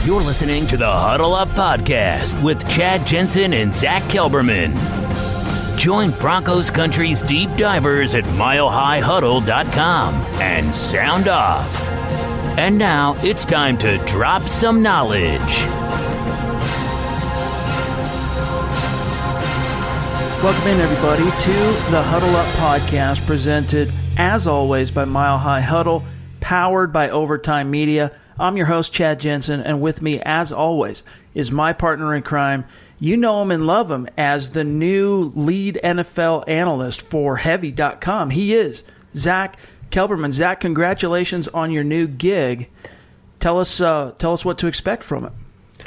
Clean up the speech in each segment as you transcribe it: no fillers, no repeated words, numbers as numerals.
You're listening to the Huddle Up Podcast with Chad Jensen and Zack Kelberman. Join Broncos Country's deep divers at milehighhuddle.com and sound off. And now it's time to drop some knowledge. Welcome in, everybody, to the Huddle Up Podcast, presented, as always, by Mile High Huddle, powered by Overtime Media. I'm your host, Chad Jensen, and with me, as always, is my partner in crime. You know him and love him as the new lead NFL analyst for Heavy.com. He is Zack Kelberman. Zack, congratulations on your new gig. Tell us what to expect from it.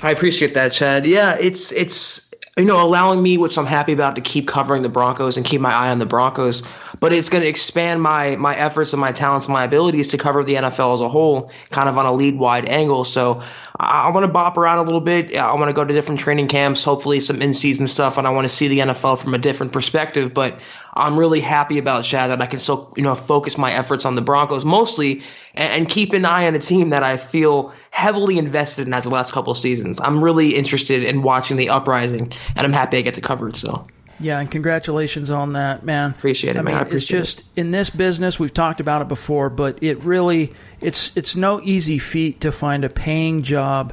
I appreciate that, Chad. Yeah, it's allowing me, which I'm happy about, to keep covering the Broncos and keep my eye on the Broncos. But it's going to expand my efforts and my talents and my abilities to cover the NFL as a whole, kind of on a league-wide angle. So I want to bop around a little bit. I want to go to different training camps, hopefully some in-season stuff, and I want to see the NFL from a different perspective. But I'm really happy about, Chad, that I can still focus my efforts on the Broncos mostly and keep an eye on a team that I feel heavily invested in after the last couple of seasons. I'm really interested in watching the uprising, and I'm happy I get to cover it still. Yeah, and congratulations on that, man. Appreciate it, man. I appreciate it's just, in this business, we've talked about it before, but it really, it's no easy feat to find a paying job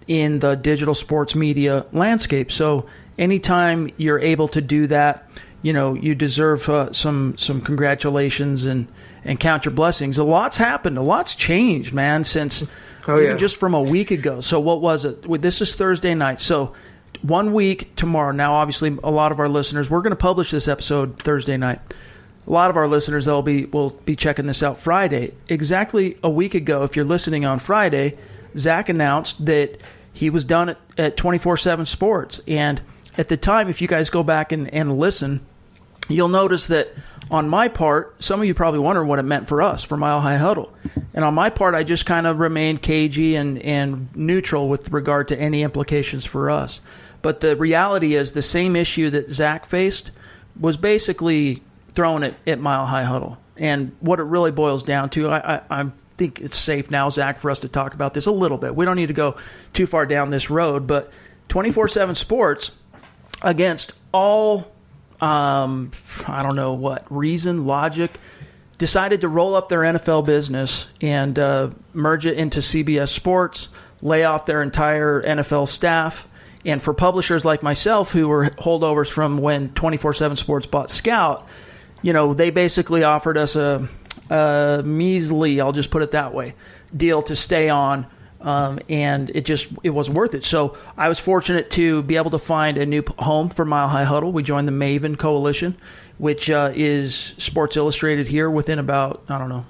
in the digital sports media landscape. So anytime you're able to do that, you deserve some congratulations and count your blessings. A lot's happened. A lot's changed, man, since even just from a week ago. So what was it? This is Thursday night. So 1 week tomorrow. Now, obviously, a lot of our listeners, we're going to publish this episode Thursday night. A lot of our listeners will be checking this out Friday. Exactly a week ago, if you're listening on Friday, Zack announced that he was done at 24/7 Sports. And at the time, if you guys go back and listen, you'll notice that on my part, some of you probably wonder what it meant for us, for Mile High Huddle. And on my part, I just kind of remained cagey and neutral with regard to any implications for us. But the reality is the same issue that Zack faced was basically thrown at Mile High Huddle. And what it really boils down to, I think it's safe now, Zack, for us to talk about this a little bit. We don't need to go too far down this road, but 24/7 Sports, against all I don't know what reason, logic, decided to roll up their NFL business and merge it into CBS Sports, lay off their entire NFL staff. And for publishers like myself, who were holdovers from when 24/7 Sports bought Scout, they basically offered us a measly, I'll just put it that way, deal to stay on. And it wasn't worth it. So I was fortunate to be able to find a new home for Mile High Huddle. We joined the Maven Coalition, which is Sports Illustrated here within about,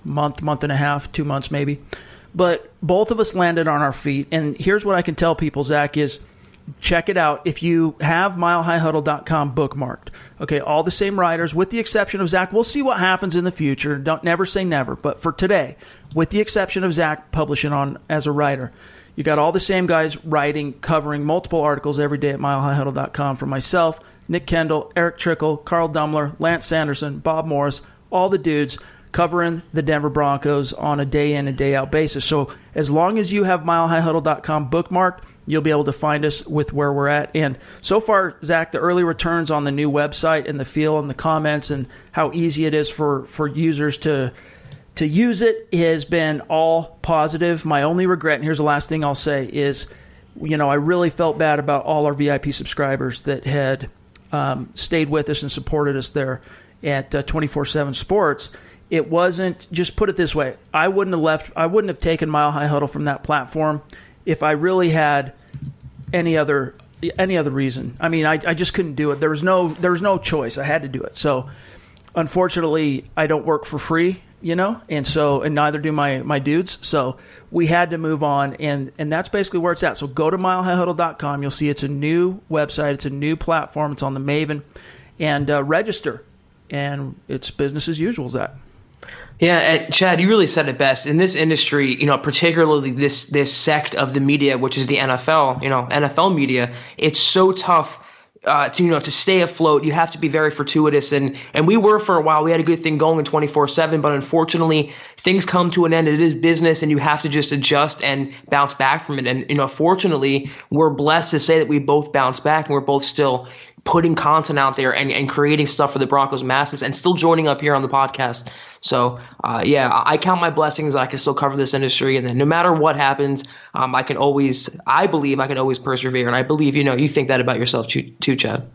month and a half, 2 months maybe. But both of us landed on our feet. And here's what I can tell people, Zack, is check it out. If you have milehighhuddle.com bookmarked, okay, all the same writers, with the exception of Zack. We'll see what happens in the future. Don't never say never. But for today, with the exception of Zack publishing on as a writer, you got all the same guys writing, covering multiple articles every day at milehighhuddle.com. For myself, Nick Kendall, Eric Trickle, Carl Dumler, Lance Sanderson, Bob Morris, all the dudes covering the Denver Broncos on a day in and day out basis. So as long as you have milehighhuddle.com bookmarked, you'll be able to find us with where we're at. And so far, Zack, the early returns on the new website and the feel and the comments and how easy it is for users to use it has been all positive. My only regret, and here's the last thing I'll say, is I really felt bad about all our VIP subscribers that had stayed with us and supported us there at 24/7 Sports. It wasn't, just put it this way, I wouldn't have taken Mile High Huddle from that platform if I really had any other reason. I mean, I just couldn't do it. There was no choice. I had to do it. So unfortunately, I don't work for free, and neither do my dudes. So we had to move on, and that's basically where it's at. So go to milehighhuddle.com. You'll see it's a new website. It's a new platform. It's on the Maven, and register. And it's business as usual, Zack. Yeah, and Chad, you really said it best. In this industry, particularly this sect of the media, which is the NFL, NFL media, it's so tough to stay afloat, you have to be very fortuitous. And we were for a while. We had a good thing going in 24/7, but unfortunately, things come to an end. It is business, and you have to just adjust and bounce back from it. And fortunately, we're blessed to say that we both bounced back, and we're both still putting content out there and creating stuff for the Broncos masses and still joining up here on the podcast. So, I count my blessings that I can still cover this industry. And then no matter what happens, I believe I can always persevere. And I believe, you think that about yourself too, Chad.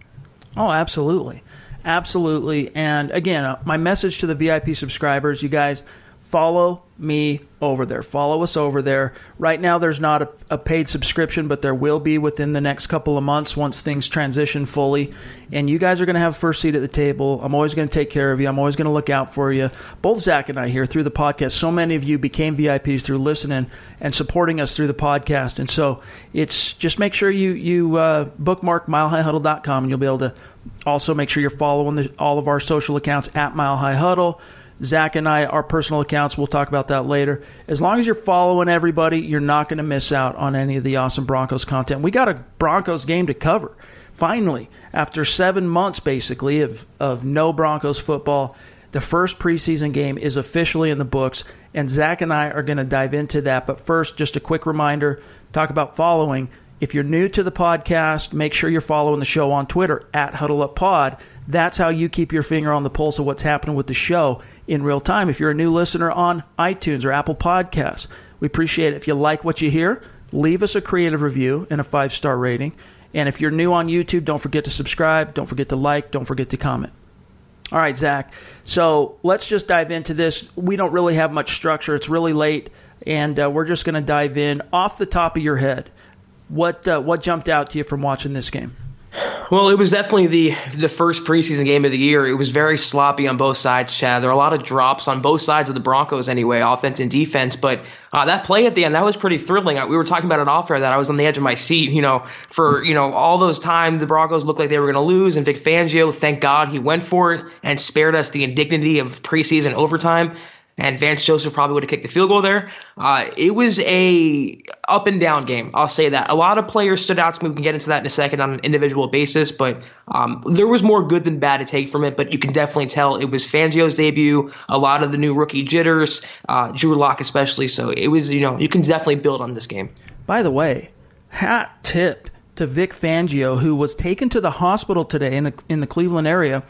Oh, absolutely. Absolutely. And again, my message to the VIP subscribers, you guys, follow me over there. Follow us over there. Right now, there's not a paid subscription, but there will be within the next couple of months once things transition fully. And you guys are going to have first seat at the table. I'm always going to take care of you. I'm always going to look out for you. Both Zach and I here through the podcast, so many of you became VIPs through listening and supporting us through the podcast. And so it's just make sure you bookmark milehighhuddle.com, and you'll be able to also make sure you're following all of our social accounts at Mile High Huddle. Zach and I, our personal accounts, we'll talk about that later. As long as you're following everybody, you're not going to miss out on any of the awesome Broncos content. We got a Broncos game to cover. Finally, after 7 months, basically, of no Broncos football, the first preseason game is officially in the books, and Zach and I are going to dive into that. But first, just a quick reminder, talk about following. If you're new to the podcast, make sure you're following the show on Twitter, at HuddleUpPod. That's how you keep your finger on the pulse of what's happening with the show in real time. If you're a new listener on iTunes or Apple Podcasts, we appreciate it. If you like what you hear, leave us a creative review and a 5-star rating. And if you're new on YouTube, don't forget to subscribe, don't forget to like, don't forget to comment. All right, Zach. So let's just dive into this. We don't really have much structure. It's really late, and we're just going to dive in. Off the top of your head, what jumped out to you from watching this game? Well, it was definitely the first preseason game of the year. It was very sloppy on both sides, Chad. There were a lot of drops on both sides of the Broncos anyway, offense and defense. But that play at the end, that was pretty thrilling. We were talking about it off air that I was on the edge of my seat. For all those times the Broncos looked like they were going to lose. And Vic Fangio, thank God he went for it and spared us the indignity of preseason overtime. And Vance Joseph probably would have kicked the field goal there. It was a up and down game. I'll say that. A lot of players stood out to me. We can get into that in a second on an individual basis. But there was more good than bad to take from it. But you can definitely tell it was Fangio's debut. A lot of the new rookie jitters, Drew Lock especially. So it was, you can definitely build on this game. By the way, hat tip to Vic Fangio, who was taken to the hospital today in the Cleveland area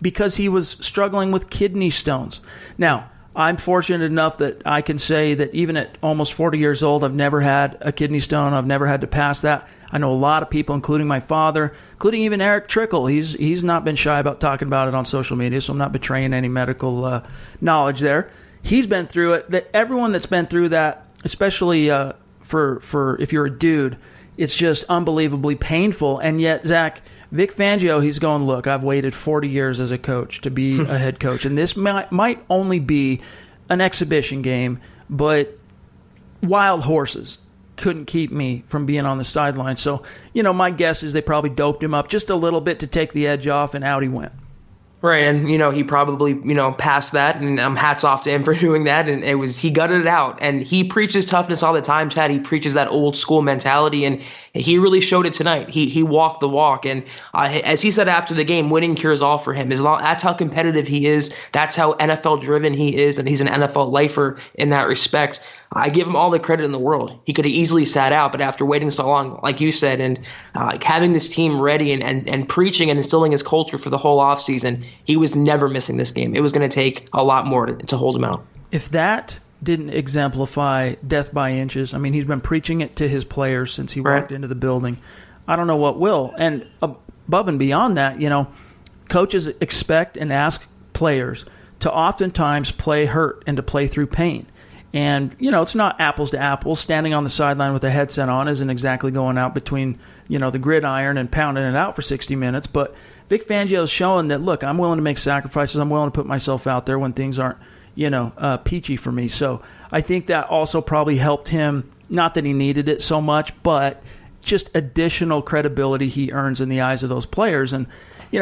because he was struggling with kidney stones. Now, I'm fortunate enough that I can say that even at almost 40 years old, I've never had a kidney stone. I've never had to pass that. I know a lot of people, including my father, including even Eric Trickle. He's not been shy about talking about it on social media, so I'm not betraying any medical knowledge there. He's been through it. That everyone that's been through that, especially for if you're a dude, it's just unbelievably painful. And yet, Zach, Vic Fangio, he's going, look, I've waited 40 years as a coach to be a head coach, and this might only be an exhibition game, but wild horses couldn't keep me from being on the sideline. So, my guess is they probably doped him up just a little bit to take the edge off, and out he went. Right, and he probably passed that, and hats off to him for doing that. And he gutted it out, and he preaches toughness all the time, Chad. He preaches that old school mentality, and he really showed it tonight. He walked the walk, and as he said after the game, winning cures all for him. That's how competitive he is. That's how NFL driven he is, and he's an NFL lifer in that respect. I give him all the credit in the world. He could have easily sat out, but after waiting so long, like you said, and having this team ready and preaching and instilling his culture for the whole offseason, he was never missing this game. It was going to take a lot more to hold him out. If that didn't exemplify death by inches, I mean, he's been preaching it to his players since he walked into the building. I don't know what will. And above and beyond that, coaches expect and ask players to oftentimes play hurt and to play through pain. And, it's not apples to apples. Standing on the sideline with a headset on isn't exactly going out between, the gridiron and pounding it out for 60 minutes. But Vic Fangio is showing that, look, I'm willing to make sacrifices. I'm willing to put myself out there when things aren't, peachy for me. So I think that also probably helped him. Not that he needed it so much, but just additional credibility he earns in the eyes of those players. And, it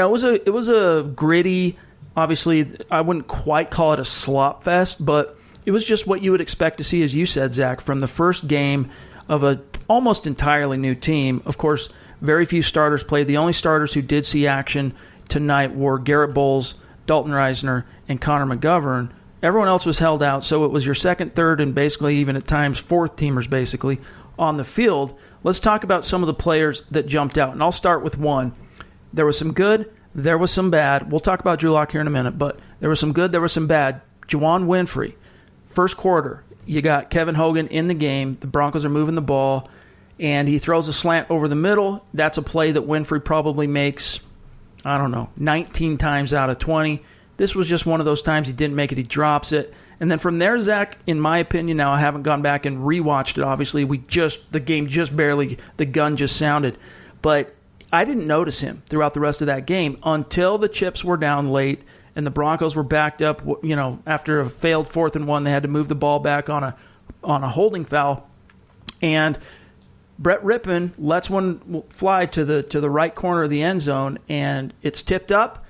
was a gritty, obviously, I wouldn't quite call it a slop fest, but it was just what you would expect to see, as you said, Zach, from the first game. of a almost entirely new team. Of course, very few starters played. The only starters who did see action tonight were Garrett Bowles, Dalton Reisner, and Connor McGovern. Everyone else was held out, so it was your second, third, and basically even at times fourth teamers basically on the field. Let's talk about some of the players that jumped out, and I'll start with one. There was some good, there was some bad. We'll talk about Drew Lock here in a minute, but there was some good, there was some bad. Juwan Winfrey, first quarter, you got Kevin Hogan in the game. The Broncos are moving the ball, and he throws a slant over the middle. That's a play that Winfrey probably makes, 19 times out of 20. This was just one of those times he didn't make it. He drops it. And then from there, Zach, in my opinion, now I haven't gone back and rewatched it. Obviously, the game just barely, the gun just sounded. But I didn't notice him throughout the rest of that game until the chips were down late and the Broncos were backed up. After a failed 4th and 1, they had to move the ball back on a holding foul. And Brett Rippon lets one fly to the right corner of the end zone, and it's tipped up.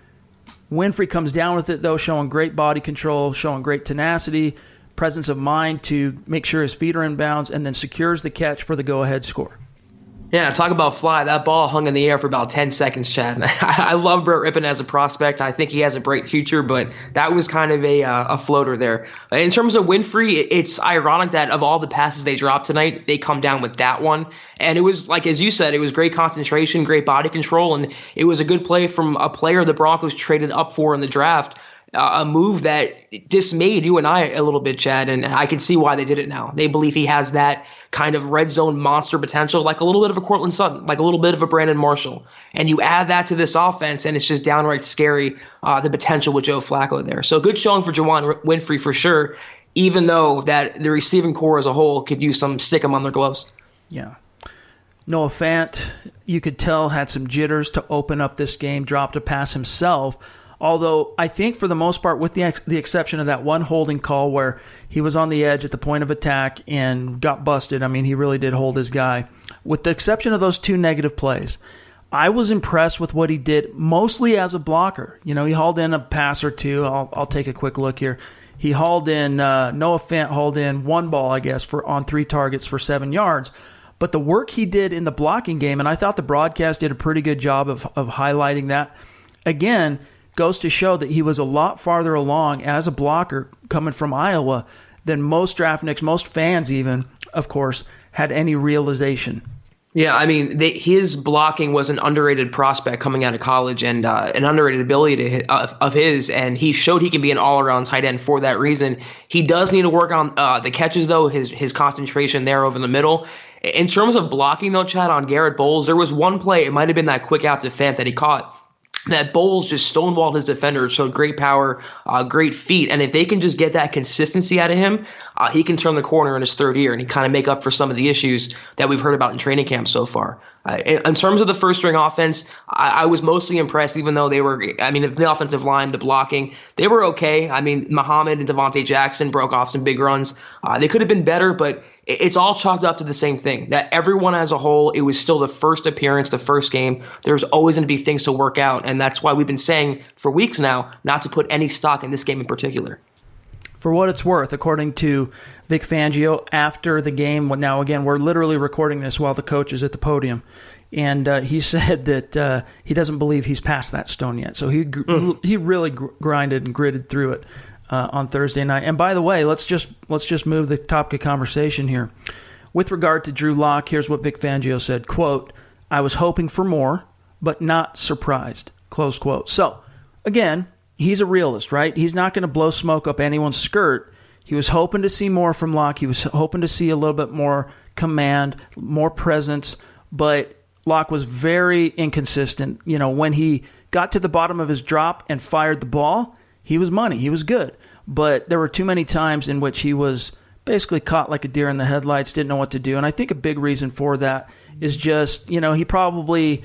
Winfrey comes down with it, though, showing great body control, showing great tenacity, presence of mind to make sure his feet are in bounds, and then secures the catch for the go-ahead score. Yeah, talk about fly. That ball hung in the air for about 10 seconds, Chad. I love Brett Rippon as a prospect. I think he has a bright future, but that was kind of a floater there. In terms of Winfrey, it's ironic that of all the passes they dropped tonight, they come down with that one. And it was, like as you said, it was great concentration, great body control, and it was a good play from a player the Broncos traded up for in the draft. A move that dismayed you and I a little bit, Chad, and I can see why they did it now. They believe he has that kind of red zone monster potential, like a little bit of a Cortland Sutton, like a little bit of a Brandon Marshall. And you add that to this offense, and it's just downright scary, the potential with Joe Flacco there. So good showing for Juwan Winfrey for sure, even though that the receiving core as a whole could use some stick 'em on their gloves. Yeah. Noah Fant, you could tell, had some jitters to open up this game, dropped a pass himself. Although I think for the most part, with the exception of that one holding call where he was on the edge at the point of attack and got busted, I mean, he really did hold his guy. With the exception of those two negative plays, I was impressed with what he did, mostly as a blocker. He hauled in a pass or two. I'll take a quick look here. He hauled in, Noah Fant hauled in one ball, I guess, on 3 targets for 7 yards. But the work he did in the blocking game, and I thought the broadcast did a pretty good job of highlighting that, again, goes to show that he was a lot farther along as a blocker coming from Iowa than most draftniks, most fans even, of course, had any realization. Yeah, I mean, his blocking was an underrated prospect coming out of college and an underrated ability of his, and he showed he can be an all-around tight end for that reason. He does need to work on the catches, though, his concentration there over the middle. In terms of blocking, though, Chad, on Garrett Bowles, there was one play, it might have been that quick out to Fant that he caught, that Bowles just stonewalled his defender, showed great power, great feet. And if they can just get that consistency out of him, he can turn the corner in his third year and he kind of make up for some of the issues that we've heard about in training camp so far. In terms of the first-string offense, I was mostly impressed, even though the offensive line, the blocking, they were okay. I mean, Muhammad and Devontae Jackson broke off some big runs. They could have been better, but it's all chalked up to the same thing, that everyone as a whole, it was still the first appearance, the first game. There's always going to be things to work out, and that's why we've been saying for weeks now not to put any stock in this game in particular. For what it's worth, according to Vic Fangio, after the game, now again, we're literally recording this while the coach is at the podium, and he said that he doesn't believe he's past that stone yet. So he really grinded and gritted through it on Thursday night. And by the way, let's just move the topic of conversation here. With regard to Drew Lock, here's what Vic Fangio said, quote, "I was hoping for more, but not surprised," close quote. So, again, he's a realist, right? He's not going to blow smoke up anyone's skirt. He was hoping to see more from Lock. He was hoping to see a little bit more command, more presence, but Lock was very inconsistent. When he got to the bottom of his drop and fired the ball, he was money. He was good. But there were too many times in which he was basically caught like a deer in the headlights, didn't know what to do. And I think a big reason for that is just, he probably,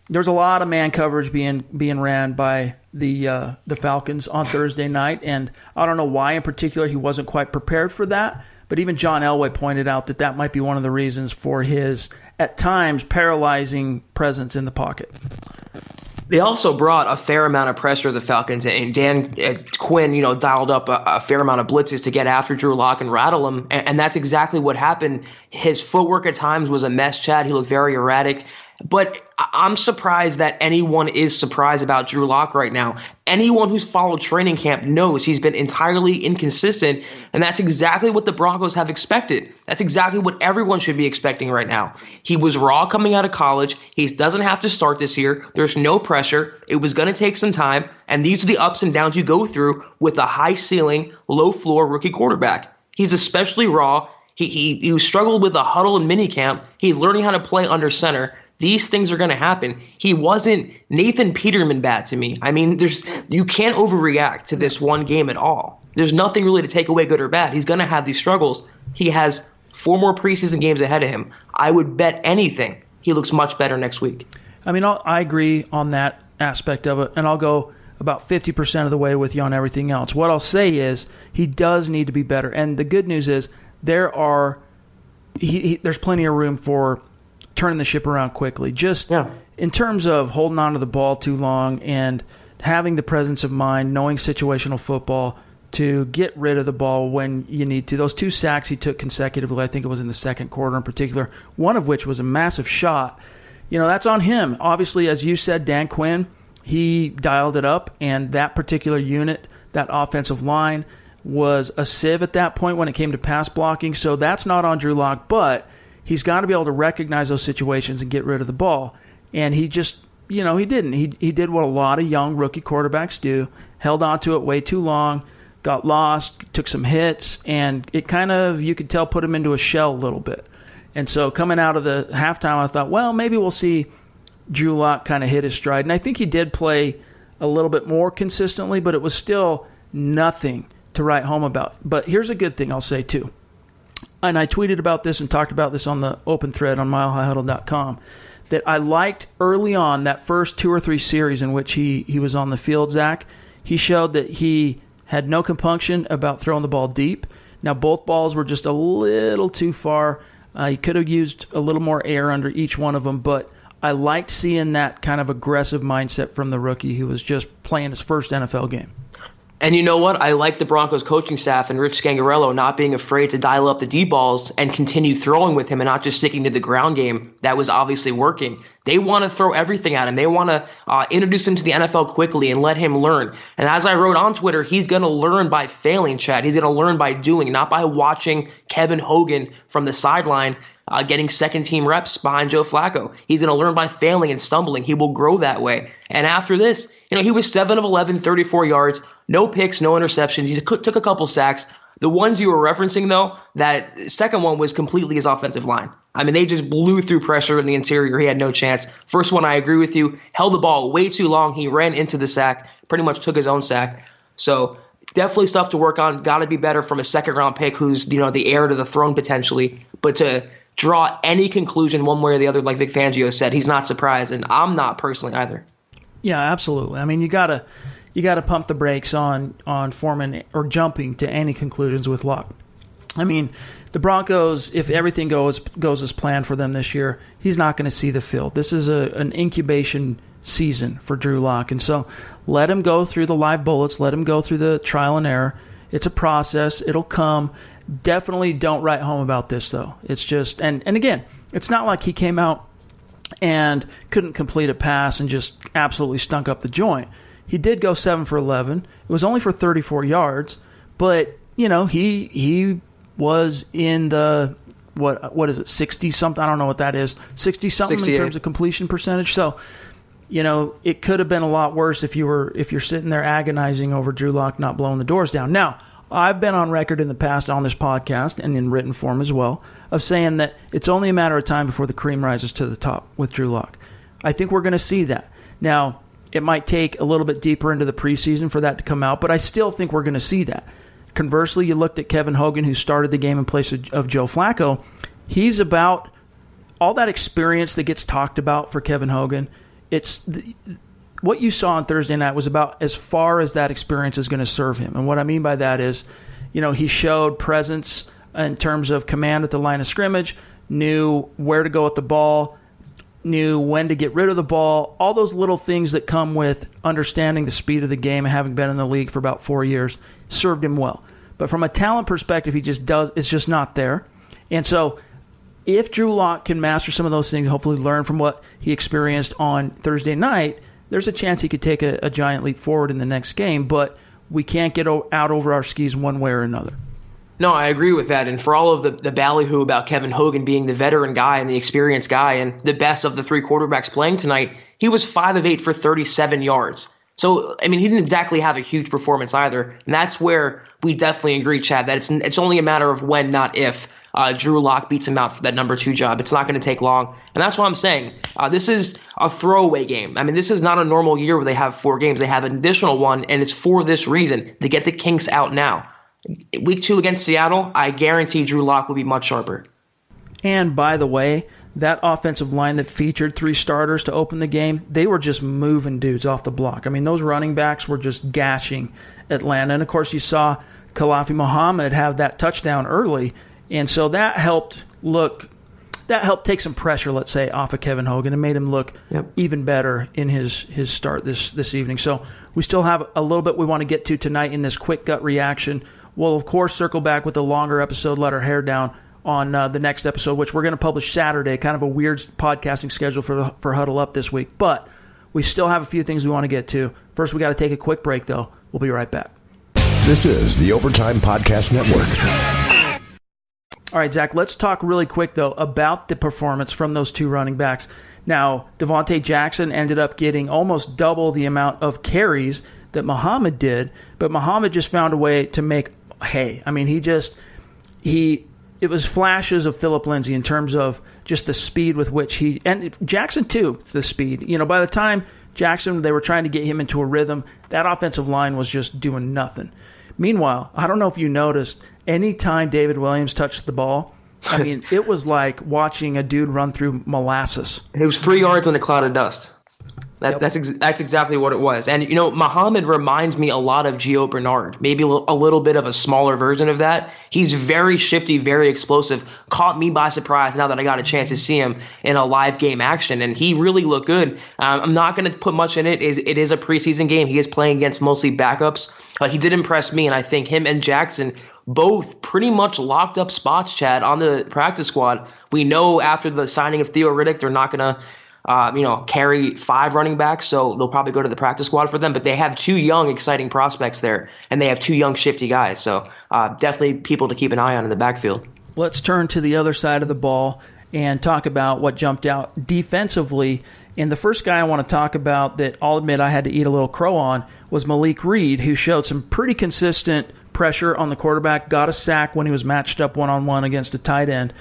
there's a lot of man coverage being ran by the Falcons on Thursday night. And I don't know why in particular he wasn't quite prepared for that. But even John Elway pointed out that might be one of the reasons for his, at times, paralyzing presence in the pocket. They also brought a fair amount of pressure to the Falcons, and Dan Quinn, dialed up a fair amount of blitzes to get after Drew Lock and rattle him, and that's exactly what happened. His footwork at times was a mess, Chad. He looked very erratic. But I'm surprised that anyone is surprised about Drew Lock right now. Anyone who's followed training camp knows he's been entirely inconsistent, and that's exactly what the Broncos have expected. That's exactly what everyone should be expecting right now. He was raw coming out of college. He doesn't have to start this year. There's no pressure. It was going to take some time, and these are the ups and downs you go through with a high ceiling, low floor rookie quarterback. He's especially raw. He struggled with a huddle in minicamp. He's learning how to play under center. These things are going to happen. He wasn't Nathan Peterman bad to me. I mean, you can't overreact to this one game at all. There's nothing really to take away good or bad. He's going to have these struggles. He has 4 more preseason games ahead of him. I would bet anything he looks much better next week. I mean, I agree on that aspect of it, and I'll go about 50% of the way with you on everything else. What I'll say is he does need to be better, and the good news is there's plenty of room for turning the ship around quickly. In terms of holding on to the ball too long and having the presence of mind, knowing situational football to get rid of the ball when you need to. Those 2 sacks he took consecutively, I think it was in the second quarter in particular, one of which was a massive shot. That's on him. Obviously, as you said, Dan Quinn, he dialed it up, and that particular unit, that offensive line, was a sieve at that point when it came to pass blocking. So that's not on Drew Lock, but he's got to be able to recognize those situations and get rid of the ball. And he just, he didn't. He did what a lot of young rookie quarterbacks do, held on to it way too long, got lost, took some hits, and it kind of, you could tell, put him into a shell a little bit. And so coming out of the halftime, I thought, well, maybe we'll see Drew Lock kind of hit his stride. And I think he did play a little bit more consistently, but it was still nothing to write home about. But here's a good thing I'll say, too. And I tweeted about this and talked about this on the open thread on milehighhuddle.com, that I liked early on that first 2 or 3 series in which he was on the field, Zach. He showed that he had no compunction about throwing the ball deep. Now, both balls were just a little too far. He could have used a little more air under each one of them, but I liked seeing that kind of aggressive mindset from the rookie who was just playing his first NFL game. And you know what? I like the Broncos coaching staff and Rich Scangarello not being afraid to dial up the deep balls and continue throwing with him and not just sticking to the ground game that was obviously working. They want to throw everything at him. They want to introduce him to the NFL quickly and let him learn. And as I wrote on Twitter, he's going to learn by failing, Chad. He's going to learn by doing, not by watching Kevin Hogan from the sideline getting second-team reps behind Joe Flacco. He's going to learn by failing and stumbling. He will grow that way. And after this, he was 7 of 11, 34 yards, no picks, no interceptions. He took a couple sacks. The ones you were referencing, though, that second one was completely his offensive line. I mean, they just blew through pressure in the interior. He had no chance. First one, I agree with you, held the ball way too long. He ran into the sack, pretty much took his own sack. So definitely stuff to work on. Got to be better from a second-round pick who's, the heir to the throne potentially. But to draw any conclusion one way or the other, like Vic Fangio said, he's not surprised, and I'm not personally either. Yeah, absolutely. I mean, you gotta pump the brakes on forming or jumping to any conclusions with Lock. I mean, the Broncos, if everything goes as planned for them this year, he's not going to see the field. This is an incubation season for Drew Lock, and so let him go through the live bullets. Let him go through the trial and error. It's a process. It'll come. Definitely don't write home about this, though. It's just, and again, it's not like he came out and couldn't complete a pass and just absolutely stunk up the joint. He did go 7 for 11. It was only for 34 yards, but he was in the what is it, 60-something? I don't know what that is. 60-something in terms of completion percentage. So, it could have been a lot worse if you're sitting there agonizing over Drew Lock not blowing the doors down. Now, I've been on record in the past on this podcast and in written form as well of saying that it's only a matter of time before the cream rises to the top with Drew Lock. I think we're going to see that. Now, it might take a little bit deeper into the preseason for that to come out, but I still think we're going to see that. Conversely, you looked at Kevin Hogan, who started the game in place of Joe Flacco. He's about all that experience that gets talked about for Kevin Hogan. What you saw on Thursday night was about as far as that experience is going to serve him. And what I mean by that is, he showed presence in terms of command at the line of scrimmage, knew where to go with the ball, knew when to get rid of the ball, all those little things that come with understanding the speed of the game and having been in the league for about 4 years served him well. But from a talent perspective, it's just not there. And so if Drew Lock can master some of those things, hopefully learn from what he experienced on Thursday night, there's a chance he could take a giant leap forward in the next game. But we can't get out over our skis one way or another. No, I agree with that. And for all of the ballyhoo about Kevin Hogan being the veteran guy and the experienced guy and the best of the three quarterbacks playing tonight, he was 5 of 8 for 37 yards. So, I mean, he didn't exactly have a huge performance either. And that's where we definitely agree, Chad, that it's only a matter of when, not if, Drew Lock beats him out for that number 2 job. It's not going to take long. And that's what I'm saying. This is a throwaway game. I mean, this is not a normal year where they have 4 games. They have an additional one, and it's for this reason, to get the kinks out now. Week 2 against Seattle, I guarantee Drew Lock will be much sharper. And by the way, that offensive line that featured 3 starters to open the game, they were just moving dudes off the block. I mean, those running backs were just gashing Atlanta. And, of course, you saw Khalifa Muhammad have that touchdown early. And so that helped take some pressure, let's say, off of Kevin Hogan and made him look even better in his start this evening. So we still have a little bit we want to get to tonight in this quick gut reaction. We'll, of course, circle back with a longer episode, let our hair down on the next episode, which we're going to publish Saturday, kind of a weird podcasting schedule for Huddle Up this week. But we still have a few things we want to get to. First, we got to take a quick break, though. We'll be right back. This is the Overtime Podcast Network. All right, Zach, let's talk really quick, though, about the performance from those 2 running backs. Now, Devontae Jackson ended up getting almost double the amount of carries that Muhammad did, but Muhammad just found a way to make hay. I mean, it was flashes of Phillip Lindsay in terms of just the speed with which and Jackson too, the speed. You know, by the time Jackson, they were trying to get him into a rhythm, that offensive line was just doing nothing. Meanwhile, I don't know if you noticed, anytime David Williams touched the ball, I mean, it was like watching a dude run through molasses. It was 3 yards in a cloud of dust. That's exactly what it was. And, you know, Muhammad reminds me a lot of Gio Bernard, maybe a little bit of a smaller version of that. He's very shifty, very explosive, caught me by surprise now that I got a chance to see him in a live game action, and he really looked good. I'm not going to put much in it. It is a preseason game. He is playing against mostly backups. He did impress me, and I think him and Jackson both pretty much locked up spots, Chad, on the practice squad. We know after the signing of Theo Riddick, they're not going to carry 5 running backs, so they'll probably go to the practice squad for them. But they have 2 young, exciting prospects there, and they have 2 young, shifty guys. So definitely people to keep an eye on in the backfield. Let's turn to the other side of the ball and talk about what jumped out defensively. And the first guy I want to talk about that I'll admit I had to eat a little crow on was Malik Reed, who showed some pretty consistent pressure on the quarterback, got a sack when he was matched up one-on-one against a tight end.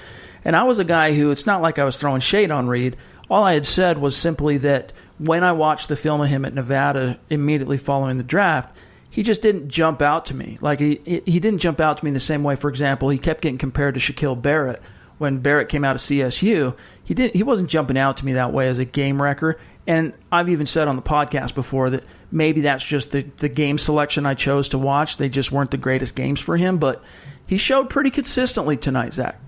And I was a guy who, it's not like I was throwing shade on Reed. All I had said was simply that when I watched the film of him at Nevada immediately following the draft, he just didn't jump out to me. Like he didn't jump out to me in the same way. For example, he kept getting compared to Shaquille Barrett when Barrett came out of CSU. He wasn't jumping out to me that way as a game wrecker. And I've even said on the podcast before that maybe that's just the game selection I chose to watch. They just weren't the greatest games for him, but he showed pretty consistently tonight, Zach.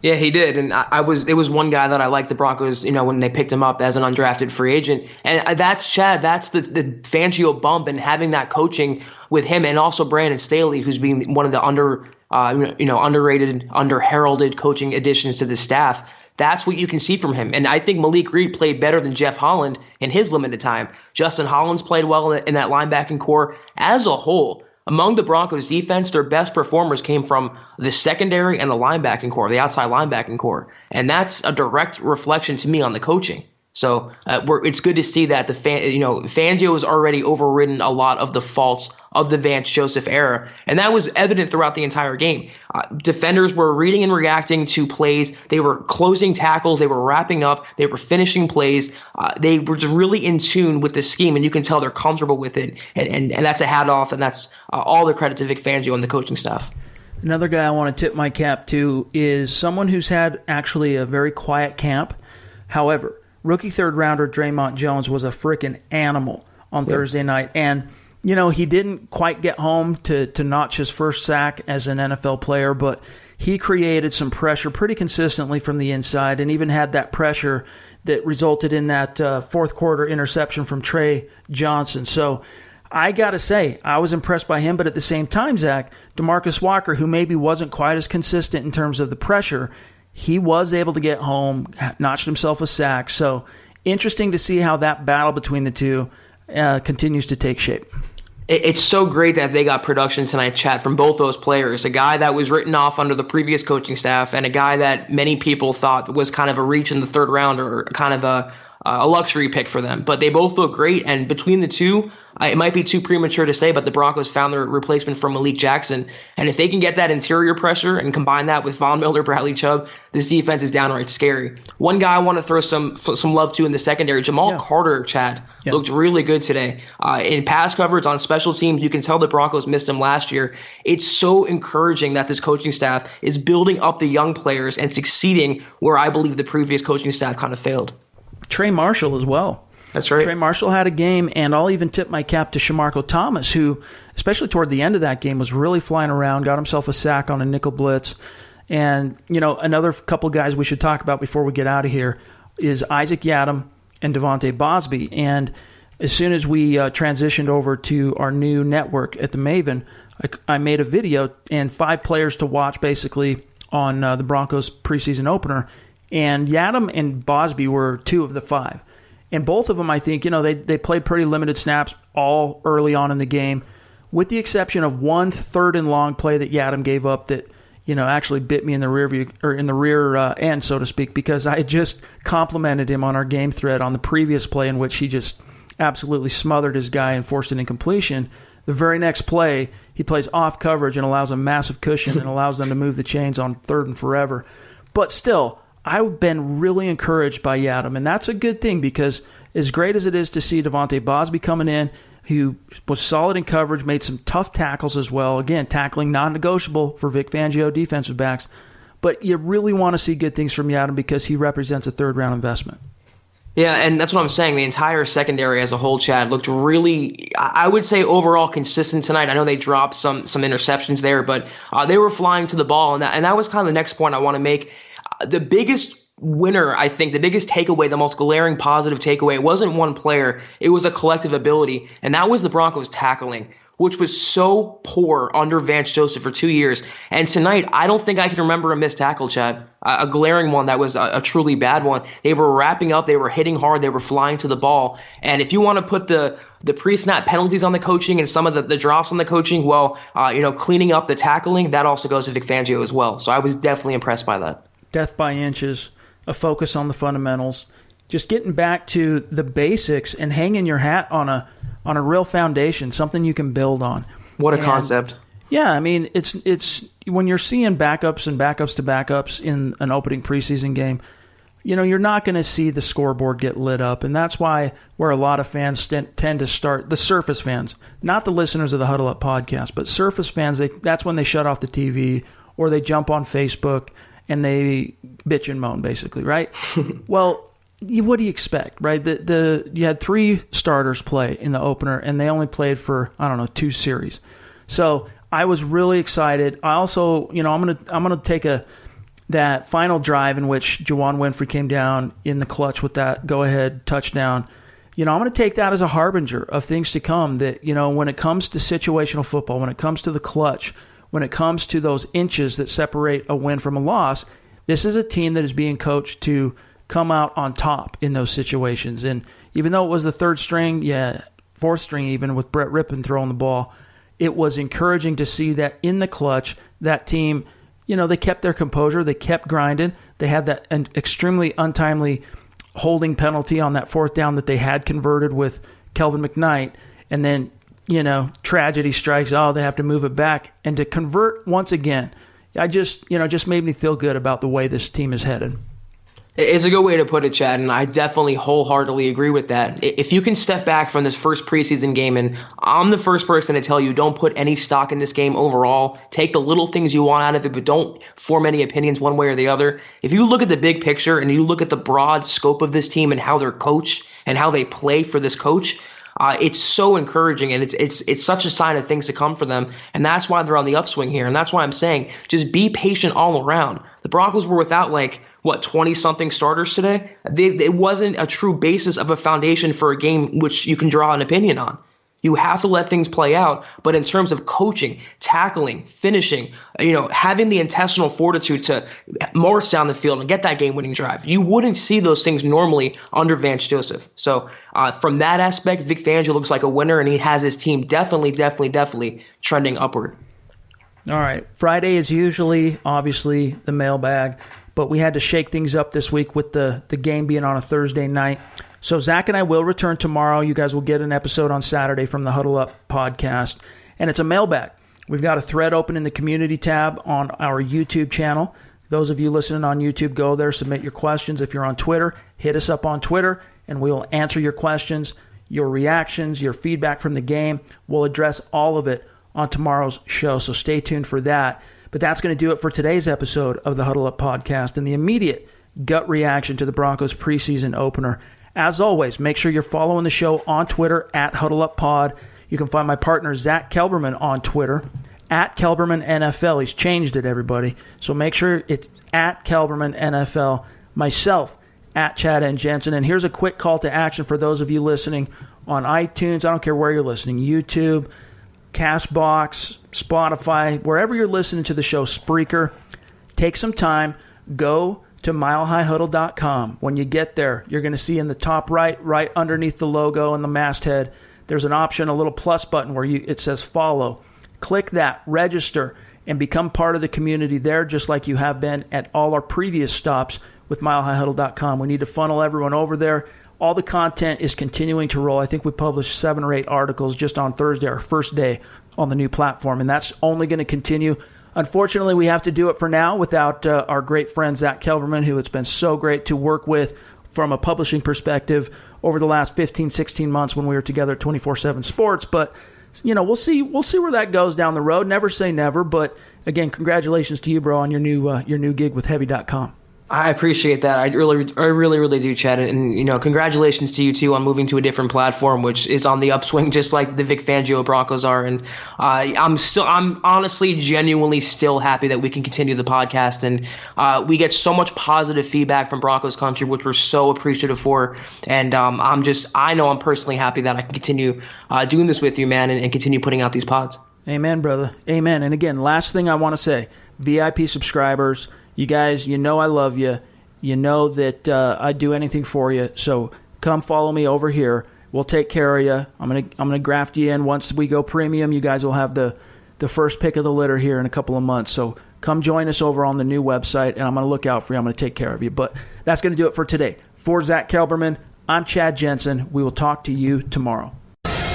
Yeah, he did, and it was one guy that I liked the Broncos, when they picked him up as an undrafted free agent, and that's Chad. That's the Fangio bump, and having that coaching with him, and also Brandon Staley, who's being one of the underrated, under-heralded coaching additions to the staff. That's what you can see from him, and I think Malik Reed played better than Jeff Holland in his limited time. Justin Hollins played well in that linebacking core as a whole. Among the Broncos defense, their best performers came from the secondary and the linebacking core, the outside linebacking core. And that's a direct reflection to me on the coaching. So it's good to see that Fangio has already overridden a lot of the faults of the Vance Joseph era, and that was evident throughout the entire game. Defenders were reading and reacting to plays. They were closing tackles. They were wrapping up. They were finishing plays. They were just really in tune with the scheme, and you can tell they're comfortable with it. And that's a hat off, and that's all the credit to Vic Fangio and the coaching staff. Another guy I want to tip my cap to is someone who's had actually a very quiet camp. However, rookie third-rounder Draymond Jones was a freaking animal on Thursday night. And, he didn't quite get home to notch his first sack as an NFL player, but he created some pressure pretty consistently from the inside and even had that pressure that resulted in that fourth quarter interception from Trey Johnson. So I got to say, I was impressed by him, but at the same time, Zach, DeMarcus Walker, who maybe wasn't quite as consistent in terms of the pressure, he was able to get home, notched himself a sack. So interesting to see how that battle between the two continues to take shape. It's so great that they got production tonight, Chad, from both those players. A guy that was written off under the previous coaching staff and a guy that many people thought was kind of a reach in the third round or kind of a luxury pick for them. But they both look great, and between the two, it might be too premature to say, but the Broncos found their replacement for Malik Jackson. And if they can get that interior pressure and combine that with Von Miller, Bradley Chubb, this defense is downright scary. One guy I want to throw some love to in the secondary, Jamal Carter, Chad, looked really good today. In pass coverage on special teams, you can tell the Broncos missed him last year. It's so encouraging that this coaching staff is building up the young players and succeeding where I believe the previous coaching staff kind of failed. Trey Marshall as well. That's right. Trey Marshall had a game, and I'll even tip my cap to Shamarko Thomas, who, especially toward the end of that game, was really flying around, got himself a sack on a nickel blitz. And, another couple guys we should talk about before we get out of here is Isaac Yiadom and Devontae Bosby. And as soon as we transitioned over to our new network at the Maven, I made a video and 5 players to watch basically on the Broncos preseason opener. And Yiadom and Bosby were 2 of the 5. And both of them, I think, they played pretty limited snaps all early on in the game, with the exception of one third and long play that Yiadom gave up that, actually bit me in the rear end, so to speak, because I had just complimented him on our game thread on the previous play in which he just absolutely smothered his guy and forced an incompletion. The very next play, he plays off coverage and allows a massive cushion and allows them to move the chains on third and forever. But still, I've been really encouraged by Yiadom, and that's a good thing because as great as it is to see Devontae Bosby coming in, who was solid in coverage, made some tough tackles as well. Again, tackling non-negotiable for Vic Fangio defensive backs. But you really want to see good things from Yiadom because he represents a third-round investment. Yeah, and that's what I'm saying. The entire secondary as a whole, Chad, looked really, I would say, overall consistent tonight. I know they dropped some interceptions there, but they were flying to the ball, and that was kind of the next point I want to make. The biggest winner, I think, the biggest takeaway, the most glaring positive takeaway, it wasn't one player. It was a collective ability, and that was the Broncos tackling, which was so poor under Vance Joseph for 2 years. And tonight, I don't think I can remember a missed tackle, Chad, a glaring one that was a truly bad one. They were wrapping up, they were hitting hard, they were flying to the ball. And if you want to put the pre-snap penalties on the coaching and some of the drops on the coaching, well, cleaning up the tackling, that also goes to Vic Fangio as well. So I was definitely impressed by that. Death by inches, a focus on the fundamentals, just getting back to the basics and hanging your hat on a real foundation, something you can build on. What a concept. Yeah, I mean, it's when you're seeing backups and backups to backups in an opening preseason game, you're not going to see the scoreboard get lit up, and that's where a lot of fans tend to start, the surface fans, not the listeners of the Huddle Up podcast, but surface fans, that's when they shut off the TV or they jump on Facebook and they bitch and moan, basically, right? Well, what do you expect, right? You had 3 starters play in the opener, and they only played for 2 series. So I was really excited. I also, I'm gonna take that final drive in which Juwan Winfrey came down in the clutch with that go-ahead touchdown. I'm going to take that as a harbinger of things to come. That when it comes to situational football, when it comes to the clutch, when it comes to those inches that separate a win from a loss, this is a team that is being coached to come out on top in those situations. And even though it was the 3rd string, 4th string even, with Brett Rippon throwing the ball, it was encouraging to see that in the clutch, that team, they kept their composure, they kept grinding. They had that extremely untimely holding penalty on that 4th down that they had converted with Kelvin McKnight, and then tragedy strikes. Oh, they have to move it back. And to convert once again, I just made me feel good about the way this team is headed. It's a good way to put it, Chad, and I definitely wholeheartedly agree with that. If you can step back from this first preseason game, and I'm the first person to tell you, don't put any stock in this game overall. Take the little things you want out of it, but don't form any opinions one way or the other. If you look at the big picture and you look at the broad scope of this team and how they're coached and how they play for this coach, it's so encouraging, and it's such a sign of things to come for them. And that's why they're on the upswing here. And that's why I'm saying just be patient all around. The Broncos were without 20-something starters today. It wasn't a true basis of a foundation for a game which you can draw an opinion on. You have to let things play out. But in terms of coaching, tackling, finishing, having the intestinal fortitude to march down the field and get that game-winning drive, you wouldn't see those things normally under Vance Joseph. So from that aspect, Vic Fangio looks like a winner, and he has his team definitely trending upward. All right. Friday is usually, obviously, the mailbag, but we had to shake things up this week with the game being on a Thursday night. So Zach and I will return tomorrow. You guys will get an episode on Saturday from the Huddle Up podcast, and it's a mailbag. We've got a thread open in the community tab on our YouTube channel. Those of you listening on YouTube, go there, submit your questions. If you're on Twitter, hit us up on Twitter, and we will answer your questions, your reactions, your feedback from the game. We'll address all of it on tomorrow's show, so stay tuned for that. But that's going to do it for today's episode of the Huddle Up podcast and the immediate gut reaction to the Broncos preseason opener. As always, make sure you're following the show on Twitter at HuddleUpPod. You can find my partner, Zack Kelberman, on Twitter, at Kelberman NFL. He's changed it, everybody. So make sure it's at Kelberman NFL. Myself, at Chad and Jensen. And here's a quick call to action for those of you listening on iTunes. I don't care where you're listening. YouTube, CastBox, Spotify, wherever you're listening to the show, Spreaker. Take some time. Go to milehighhuddle.com. When you get there, you're going to see in the top right underneath the logo and the masthead, there's an option, a little plus button where it says follow. Click that, register, and become part of the community there, just like you have been at all our previous stops with milehighhuddle.com. We need to funnel everyone over there. All the content is continuing to roll. I think we published 7 or 8 articles just on Thursday, our first day on the new platform, and that's only going to continue. Unfortunately, we have to do it for now without our great friend Zack Kelberman, who it's been so great to work with from a publishing perspective over the last 15, 16 months when we were together at 24/7 Sports. But we'll see where that goes down the road. Never say never. But again, congratulations to you, bro, on your new gig with Heavy.com. I appreciate that. I really do, Chad. And congratulations to you too on moving to a different platform, which is on the upswing, just like the Vic Fangio Broncos are. And I'm honestly, genuinely still happy that we can continue the podcast, and we get so much positive feedback from Broncos country, which we're so appreciative for. And I know I'm personally happy that I can continue doing this with you, man, and continue putting out these pods. Amen, brother. Amen. And again, last thing I want to say, VIP subscribers. You guys, I love you. You know that I'd do anything for you. So come follow me over here. We'll take care of you. I'm gonna graft you in. Once we go premium, you guys will have the first pick of the litter here in a couple of months. So come join us over on the new website, and I'm going to look out for you. I'm going to take care of you. But that's going to do it for today. For Zack Kelberman, I'm Chad Jensen. We will talk to you tomorrow.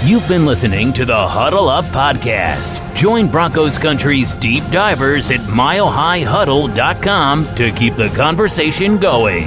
You've been listening to the Huddle Up Podcast. Join Broncos Country's deep divers at milehighhuddle.com to keep the conversation going.